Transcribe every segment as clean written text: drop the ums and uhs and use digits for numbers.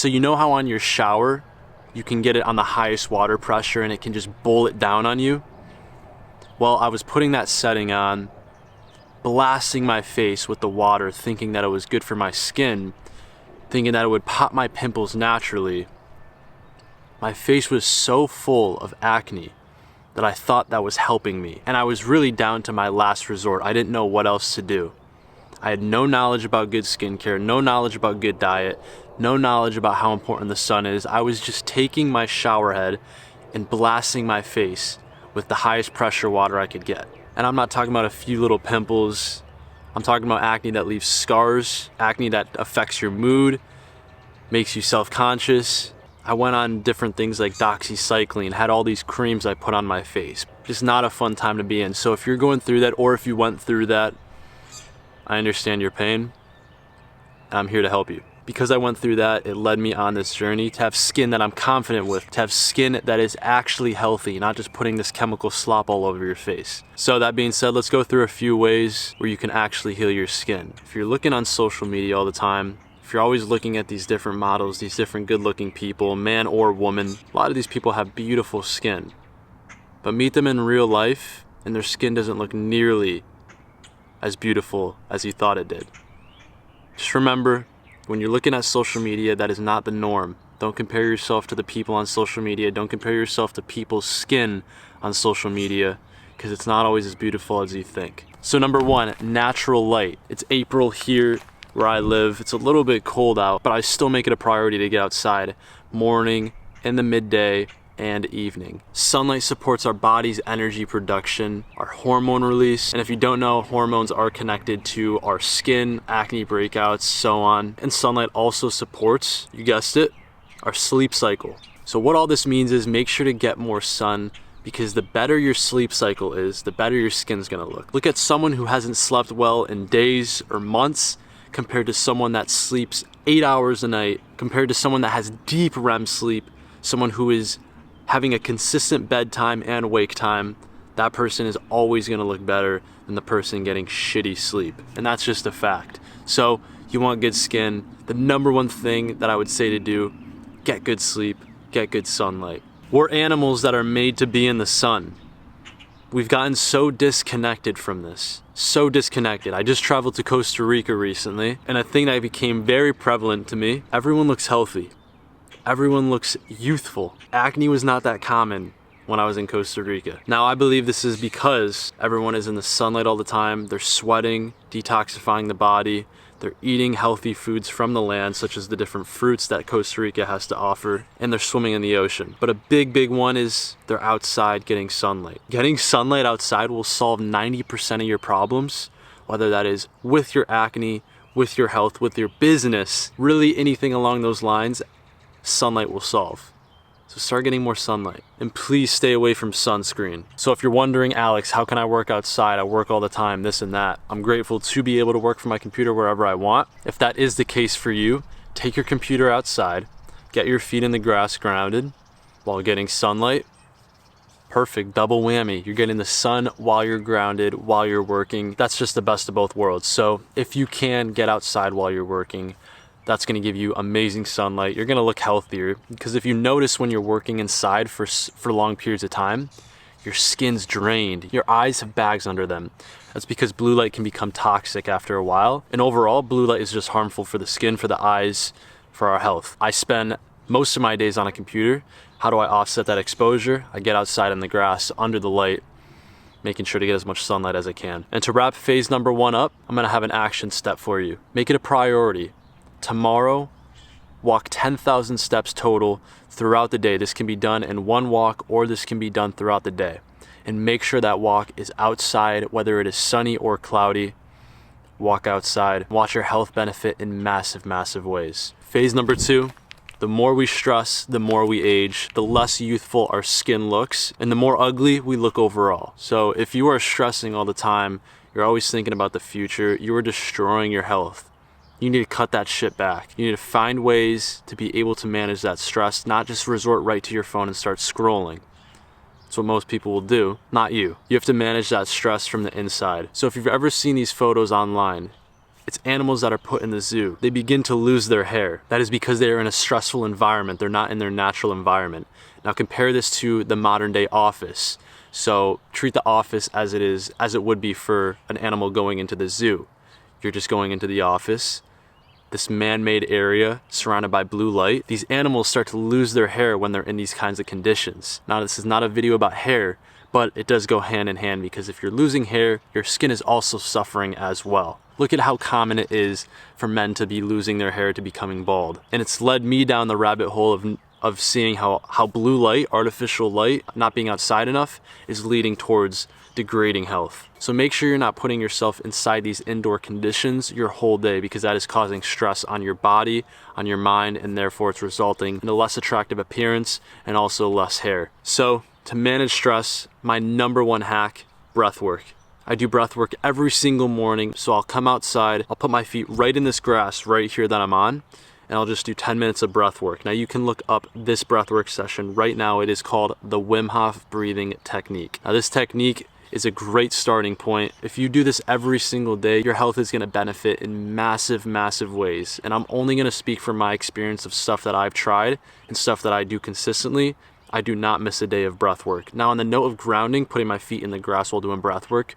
So you know how on your shower, you can get it on the highest water pressure and it can just bowl it down on you? Well, I was putting that setting on, blasting my face with the water, thinking that it was good for my skin, thinking that it would pop my pimples naturally. My face was so full of acne that I thought that was helping me. And I was really down to my last resort. I didn't know what else to do. I had no knowledge about good skincare, no knowledge about good diet, no knowledge about how important the sun is. I was just taking my shower head and blasting my face with the highest pressure water I could get. And I'm not talking about a few little pimples. I'm talking about acne that leaves scars, acne that affects your mood, makes you self-conscious. I went on different things like doxycycline, had all these creams I put on my face. Just not a fun time to be in. So if you're going through that, or if you went through that, I understand your pain. I'm here to help you. Because I went through that, it led me on this journey to have skin that I'm confident with, to have skin that is actually healthy, not just putting this chemical slop all over your face. So that being said, let's go through a few ways where you can actually heal your skin. If you're looking on social media all the time, if you're always looking at these different models, these different good-looking people, man or woman, a lot of these people have beautiful skin. But meet them in real life, and their skin doesn't look nearly as beautiful as you thought it did. Just remember, when you're looking at social media, that is not the norm. Don't compare yourself to the people on social media. Don't compare yourself to people's skin on social media, because it's not always as beautiful as you think. So number one, natural light. It's April here where I live. It's a little bit cold out, but I still make it a priority to get outside morning, in the midday, and evening. Sunlight supports our body's energy production, our hormone release, and if you don't know, hormones are connected to our skin, acne breakouts, so on. And sunlight also supports, you guessed it, our sleep cycle. So what all this means is make sure to get more sun, because the better your sleep cycle is, the better your skin's gonna look. Look at someone who hasn't slept well in days or months compared to someone that sleeps 8 hours a night, compared to someone that has deep REM sleep, someone who is having a consistent bedtime and wake time. That person is always gonna look better than the person getting shitty sleep. And that's just a fact. So you want good skin. The number one thing that I would say to do, get good sleep, get good sunlight. We're animals that are made to be in the sun. We've gotten so disconnected from this, so disconnected. I just traveled to Costa Rica recently, and a thing that became very prevalent to me, everyone looks healthy. Everyone looks youthful. Acne was not that common when I was in Costa Rica. Now I believe this is because everyone is in the sunlight all the time. They're sweating, detoxifying the body. They're eating healthy foods from the land, such as the different fruits that Costa Rica has to offer, and they're swimming in the ocean. But a big one is they're outside getting sunlight. Getting sunlight outside will solve 90% of your problems, whether that is with your acne, with your health, with your business, really anything along those lines. Sunlight will solve. So start getting more sunlight, and please stay away from sunscreen. So if you're wondering, Alex, how can I work outside? I work all the time, this and that. I'm grateful to be able to work from my computer wherever I want. If that is the case for you, take your computer outside, get your feet in the grass grounded while getting sunlight. Perfect, double whammy. You're getting the sun while you're grounded, while you're working. That's just the best of both worlds. So if you can get outside while you're working, that's gonna give you amazing sunlight. You're gonna look healthier, because if you notice when you're working inside for long periods of time, your skin's drained, your eyes have bags under them. That's because blue light can become toxic after a while. And overall, blue light is just harmful for the skin, for the eyes, for our health. I spend most of my days on a computer. How do I offset that exposure? I get outside in the grass under the light, making sure to get as much sunlight as I can. And to wrap phase number one up, I'm gonna have an action step for you. Make it a priority. Tomorrow, walk 10,000 steps total throughout the day. This can be done in one walk, or this can be done throughout the day. And make sure that walk is outside, whether it is sunny or cloudy. Walk outside. Watch your health benefit in massive ways. Phase number two, the more we stress, the more we age, the less youthful our skin looks, and the more ugly we look overall. So if you are stressing all the time, you're always thinking about the future, you are destroying your health. You need to cut that shit back. You need to find ways to be able to manage that stress, not just resort right to your phone and start scrolling. That's what most people will do, not you. You have to manage that stress from the inside. So if you've ever seen these photos online, It's animals that are put in the zoo. They begin to lose their hair. That is because they are in a stressful environment. They're not in their natural environment. Now compare this to the modern day office. So treat the office as it would be for an animal going into the zoo. You're just going into the office, this man-made area surrounded by blue light. These animals start to lose their hair when they're in these kinds of conditions. Now this is not a video about hair, but it does go hand in hand, because if you're losing hair, your skin is also suffering as well. Look at how common it is for men to be losing their hair to becoming bald. And it's led me down the rabbit hole of seeing how blue light, artificial light, not being outside enough, is leading towards degrading health. So make sure you're not putting yourself inside these indoor conditions your whole day, because that is causing stress on your body, on your mind, and therefore it's resulting in a less attractive appearance and also less hair. So to manage stress, my number one hack, breath work. I do breath work every single morning. So I'll come outside, I'll put my feet right in this grass right here that I'm on, and I'll just do 10 minutes of breath work. Now you can look up this breath work session right now. It is called the Wim Hof breathing technique. Now this technique is a great starting point. If you do this every single day, your health is gonna benefit in massive, massive ways. And I'm only gonna speak from my experience of stuff that I've tried and stuff that I do consistently. I do not miss a day of breath work. Now on the note of grounding, putting my feet in the grass while doing breath work,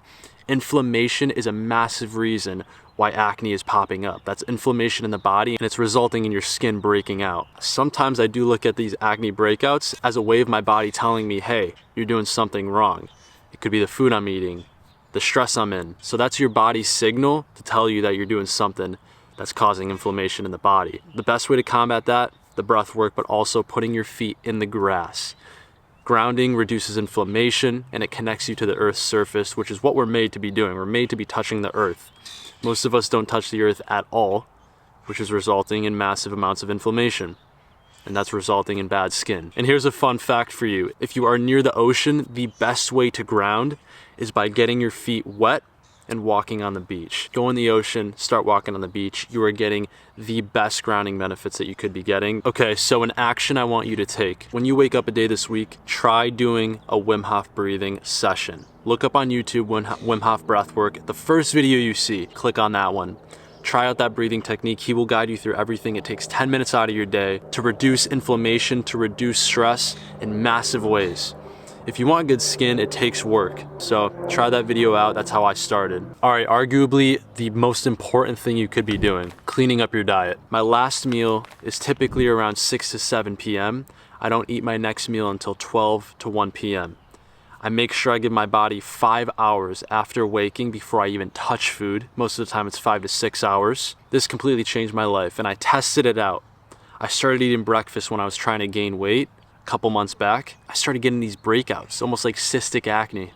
inflammation is a massive reason why acne is popping up. That's inflammation in the body, and it's resulting in your skin breaking out. Sometimes I do look at these acne breakouts as a way of my body telling me, hey, you're doing something wrong. It could be the food I'm eating, the stress I'm in. So that's your body's signal to tell you that you're doing something that's causing inflammation in the body. The best way to combat that, the breath work, but also putting your feet in the grass. Grounding reduces inflammation and it connects you to the earth's surface, which is what we're made to be doing. We're made to be touching the earth. Most of us don't touch the earth at all, which is resulting in massive amounts of inflammation. And that's resulting in bad skin. And here's a fun fact for you. If you are near the ocean, the best way to ground is by getting your feet wet and walking on the beach. Go in the ocean, start walking on the beach. You are getting the best grounding benefits that you could be getting. Okay, so an action I want you to take. When you wake up a day this week, try doing a Wim Hof breathing session. Look up on YouTube Wim Hof breathwork. The first video you see, click on that one. Try out that breathing technique. He will guide you through everything. It takes 10 minutes out of your day to reduce inflammation, to reduce stress in massive ways. If you want good skin, it takes work. So try that video out. That's how I started. All right, arguably the most important thing you could be doing, cleaning up your diet. My last meal is typically around 6 to 7 p.m. I don't eat my next meal until 12 to 1 p.m. I make sure I give my body 5 hours after waking before I even touch food. Most of the time it's 5 to 6 hours. This completely changed my life and I tested it out. I started eating breakfast when I was trying to gain weight. Couple months back, I started getting these breakouts, almost like cystic acne.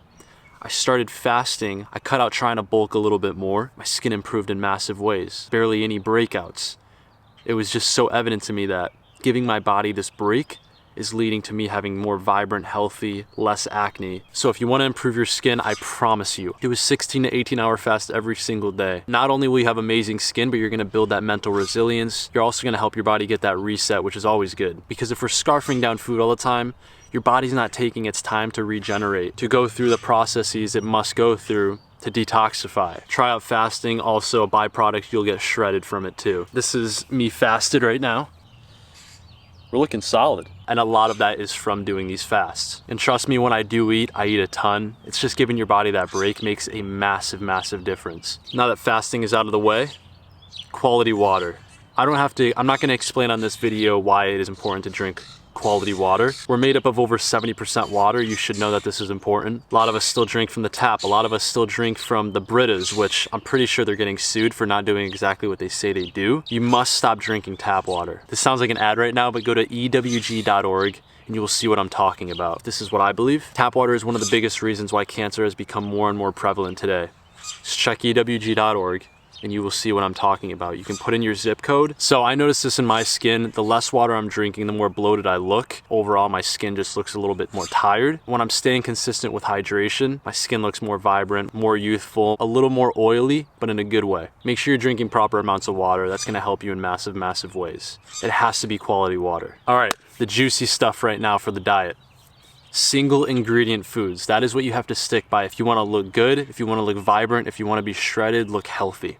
I started fasting. I cut out trying to bulk a little bit more. My skin improved in massive ways. Barely any breakouts. It was just so evident to me that giving my body this break is leading to me having more vibrant, healthy, less acne. So if you want to improve your skin, I promise you, do a 16 to 18 hour fast every single day. Not only will you have amazing skin, but you're going to build that mental resilience. You're also going to help your body get that reset, which is always good. Because if we're scarfing down food all the time, your body's not taking its time to regenerate, to go through the processes it must go through to detoxify. Try out fasting, also a byproduct, you'll get shredded from it too. This is me fasted right now. We're looking solid. And a lot of that is from doing these fasts. And trust me, when I do eat, I eat a ton. It's just giving your body that break makes a massive, massive difference. Now that fasting is out of the way, quality water. I'm not gonna explain on this video why it is important to drink quality water. We're made up of over 70% water. You should know that this is important. A lot of us still drink from the tap. A lot of us still drink from the Britas, which I'm pretty sure they're getting sued for not doing exactly what they say they do. You must stop drinking tap water. This sounds like an ad right now, but go to ewg.org and you will see what I'm talking about. This is what I believe. Tap water is one of the biggest reasons why cancer has become more and more prevalent today. Just check ewg.org. And you will see what I'm talking about. You can put in your zip code. So I noticed this in my skin. The less water I'm drinking, the more bloated I look. Overall, my skin just looks a little bit more tired. When I'm staying consistent with hydration, my skin looks more vibrant, more youthful, a little more oily, but in a good way. Make sure you're drinking proper amounts of water. That's gonna help you in massive, massive ways. It has to be quality water. All right, the juicy stuff right now for the diet. Single ingredient foods. That is what you have to stick by if you wanna look good, if you wanna look vibrant, if you wanna be shredded, look healthy.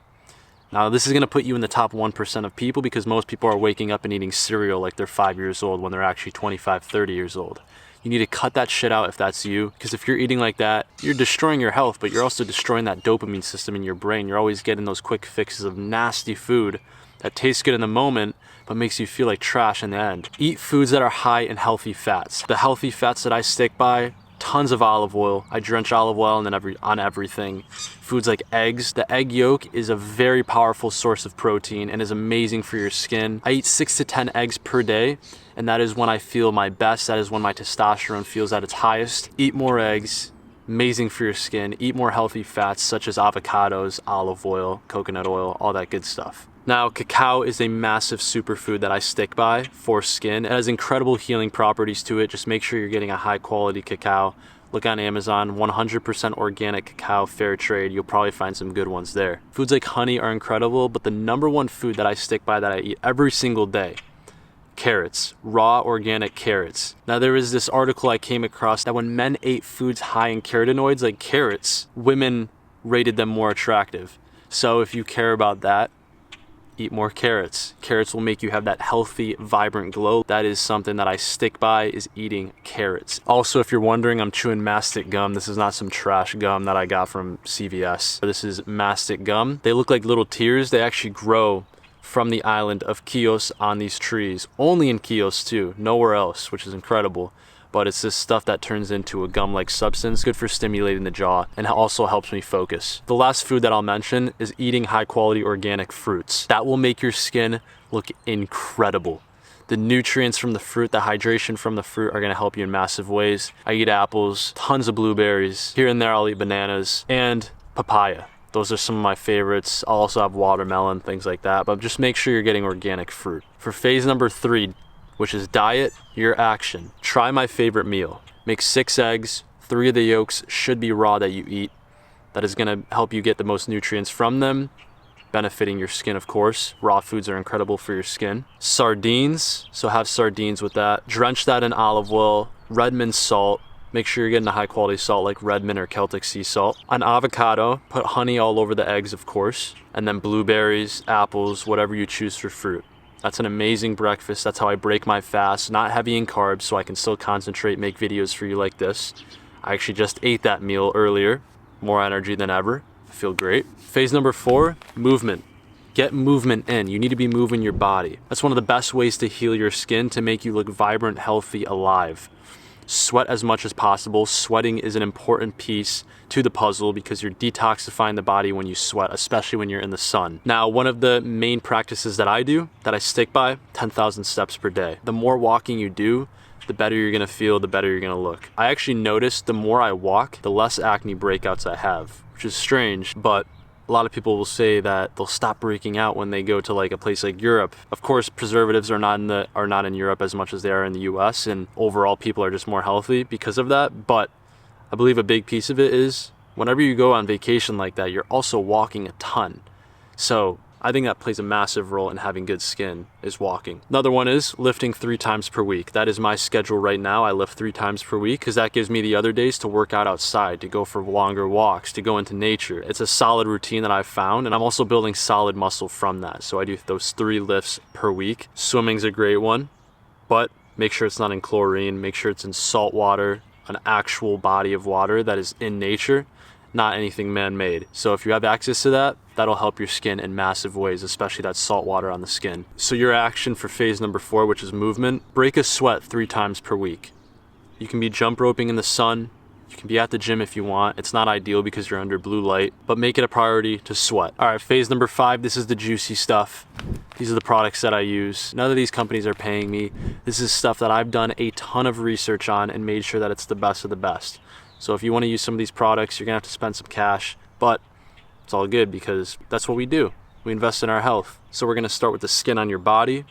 Now, this is gonna put you in the top 1% of people because most people are waking up and eating cereal like they're 5 years old when they're actually 25, 30 years old. You need to cut that shit out if that's you, because if you're eating like that, you're destroying your health, but you're also destroying that dopamine system in your brain. You're always getting those quick fixes of nasty food that tastes good in the moment, but makes you feel like trash in the end. Eat foods that are high in healthy fats. The healthy fats that I stick by, tons of olive oil. I drench olive oil and then on everything. Foods like eggs. The egg yolk is a very powerful source of protein and is amazing for your skin. I eat 6 to 10 eggs per day, and that is when I feel my best. That is when my testosterone feels at its highest. Eat more eggs. Amazing for your skin. Eat more healthy fats such as avocados, olive oil, coconut oil, all that good stuff. Now, cacao is a massive superfood that I stick by for skin. It has incredible healing properties to it. Just make sure you're getting a high quality cacao. Look on Amazon, 100% organic cacao, fair trade. You'll probably find some good ones there. Foods like honey are incredible, but the number one food that I stick by that I eat every single day, carrots, raw organic carrots. Now, there is this article I came across that when men ate foods high in carotenoids like carrots, women rated them more attractive. So if you care about that, eat more carrots. Carrots will make you have that healthy, vibrant glow. That is something that I stick by, is eating carrots. Also, if you're wondering, I'm chewing mastic gum. This is not some trash gum that I got from CVS. This is mastic gum. They look like little tears. They actually grow from the island of Chios on these trees. Only in Chios too, nowhere else, which is incredible. But it's this stuff that turns into a gum-like substance, good for stimulating the jaw, and also helps me focus. The last food that I'll mention is eating high-quality organic fruits. That will make your skin look incredible. The nutrients from the fruit, the hydration from the fruit are gonna help you in massive ways. I eat apples, tons of blueberries. Here and there I'll eat bananas and papaya. Those are some of my favorites. I'll also have watermelon, things like that, but just make sure you're getting organic fruit. For phase number 3, which is diet, your action. Try my favorite meal. Make 6 eggs, 3 of the yolks should be raw that you eat. That is gonna help you get the most nutrients from them, benefiting your skin, of course. Raw foods are incredible for your skin. Sardines, so have sardines with that. Drench that in olive oil, Redmond salt. Make sure you're getting a high quality salt like Redmond or Celtic sea salt. An avocado, put honey all over the eggs, of course. And then blueberries, apples, whatever you choose for fruit. That's an amazing breakfast. That's how I break my fast. Not heavy in carbs, so I can still concentrate, make videos for you like this. I actually just ate that meal earlier. More energy than ever. I feel great. Phase number 4, movement. Get movement in. You need to be moving your body. That's one of the best ways to heal your skin, to make you look vibrant, healthy, alive. Sweat as much as possible. Sweating is an important piece to the puzzle because you're detoxifying the body when you sweat, especially when you're in the sun. Now, one of the main practices that I do, that I stick by, 10,000 steps per day. The more walking you do, the better you're gonna feel, the better you're gonna look. I actually noticed the more I walk, the less acne breakouts I have, which is strange, but a lot of people will say that they'll stop breaking out when they go to like a place like Europe. Of course, preservatives are not in Europe as much as they are in the US, and overall people are just more healthy because of that. But I believe a big piece of it is whenever you go on vacation like that, you're also walking a ton. So I think that plays a massive role in having good skin, is walking. Another one is lifting 3 times per week. That is my schedule right now. I lift 3 times per week because that gives me the other days to work out outside, to go for longer walks, to go into nature. It's a solid routine that I've found, and I'm also building solid muscle from that. So I do those 3 lifts per week. Swimming's a great one, but make sure it's not in chlorine. Make sure it's in salt water, an actual body of water that is in nature, not anything man-made. So if you have access to that, that'll help your skin in massive ways, especially that salt water on the skin. So your action for phase number 4, which is movement, break a sweat 3 times per week. You can be jump roping in the sun. You can be at the gym if you want. It's not ideal because you're under blue light, but make it a priority to sweat. All right, phase number 5, this is the juicy stuff. These are the products that I use. None of these companies are paying me. This is stuff that I've done a ton of research on and made sure that it's the best of the best. So if you want to use some of these products, you're gonna have to spend some cash, but it's all good because that's what we do. We invest in our health. So we're gonna start with the skin on your body.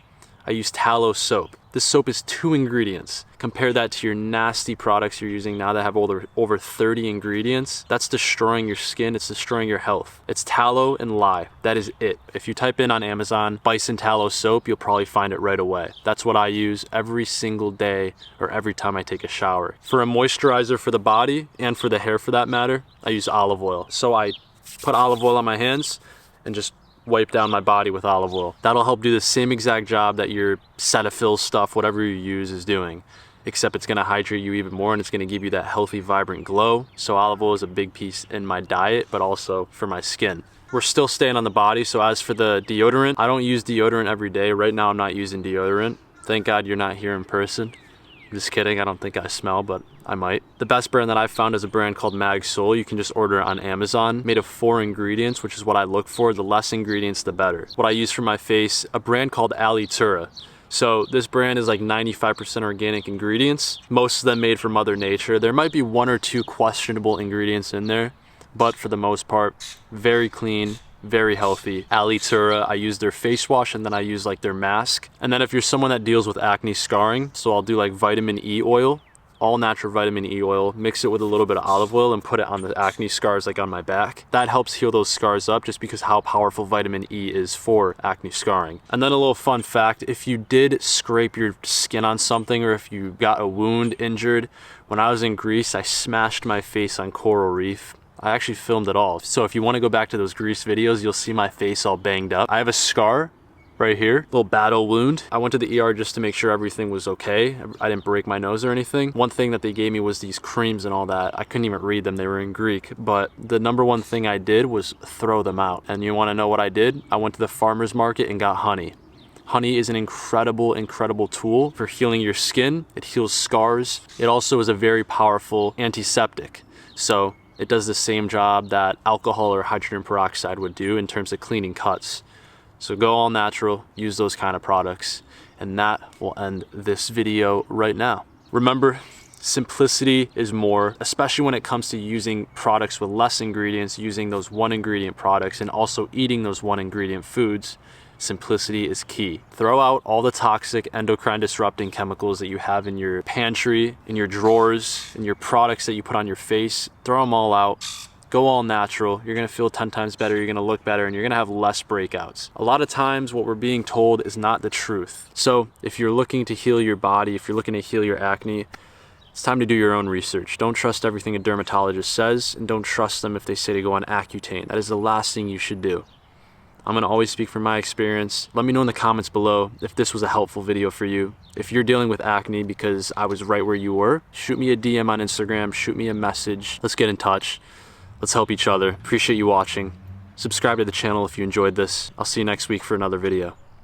I use tallow soap. This soap is 2 ingredients. Compare that to your nasty products you're using now that have over 30 ingredients. That's destroying your skin, it's destroying your health. It's tallow and lye, that is it. If you type in on Amazon, bison tallow soap, you'll probably find it right away. That's what I use every single day or every time I take a shower. For a moisturizer for the body and for the hair for that matter, I use olive oil. So I put olive oil on my hands and just wipe down my body with olive oil. That'll help do the same exact job that your Cetaphil stuff, whatever you use, is doing, except it's gonna hydrate you even more and it's gonna give you that healthy, vibrant glow. So olive oil is a big piece in my diet, but also for my skin. We're still staying on the body, so as for the deodorant, I don't use deodorant every day. Right now I'm not using deodorant. Thank God you're not here in person. I'm just kidding, I don't think I smell, but I might. The best brand that I've found is a brand called Mag Soul. You can just order it on Amazon. Made of 4 ingredients, which is what I look for. The less ingredients, the better. What I use for my face, a brand called Alitura. So this brand is like 95% organic ingredients, most of them made from Mother Nature. There might be 1 or 2 questionable ingredients in there, but for the most part, very clean, very healthy. Alitura, I use their face wash and then I use like their mask. And then if you're someone that deals with acne scarring, so I'll do like vitamin E oil, all natural vitamin E oil, mix it with a little bit of olive oil and put it on the acne scars like on my back. That helps heal those scars up just because how powerful vitamin E is for acne scarring. And then a little fun fact, if you did scrape your skin on something or if you got a wound injured, when I was in Greece, I smashed my face on coral reef. I actually filmed it all. So if you want to go back to those Grease videos, you'll see my face all banged up. I have a scar right here, little battle wound. I went to the ER just to make sure everything was okay. I didn't break my nose or anything. One thing that they gave me was these creams and all that. I couldn't even read them, they were in Greek. But the number one thing I did was throw them out. And you want to know what I did? I went to the farmer's market and got honey. Honey is an incredible, incredible tool for healing your skin. It heals scars. It also is a very powerful antiseptic. So it does the same job that alcohol or hydrogen peroxide would do in terms of cleaning cuts. So go all natural, use those kind of products, and that will end this video right now. Remember, simplicity is more, especially when it comes to using products with less ingredients, using those 1 ingredient products, and also eating those 1 ingredient foods. Simplicity is key. Throw out all the toxic endocrine disrupting chemicals that you have in your pantry, in your drawers, in your products that you put on your face. Throw them all out. Go all natural. You're gonna feel 10 times better, you're gonna look better, and you're gonna have less breakouts. A lot of times what we're being told is not the truth. So if you're looking to heal your body, if you're looking to heal your acne, it's time to do your own research. Don't trust everything a dermatologist says, and don't trust them if they say to go on Accutane. That is the last thing you should do. I'm gonna always speak from my experience. Let me know in the comments below if this was a helpful video for you. If you're dealing with acne because I was right where you were, shoot me a DM on Instagram, shoot me a message. Let's get in touch. Let's help each other. Appreciate you watching. Subscribe to the channel if you enjoyed this. I'll see you next week for another video.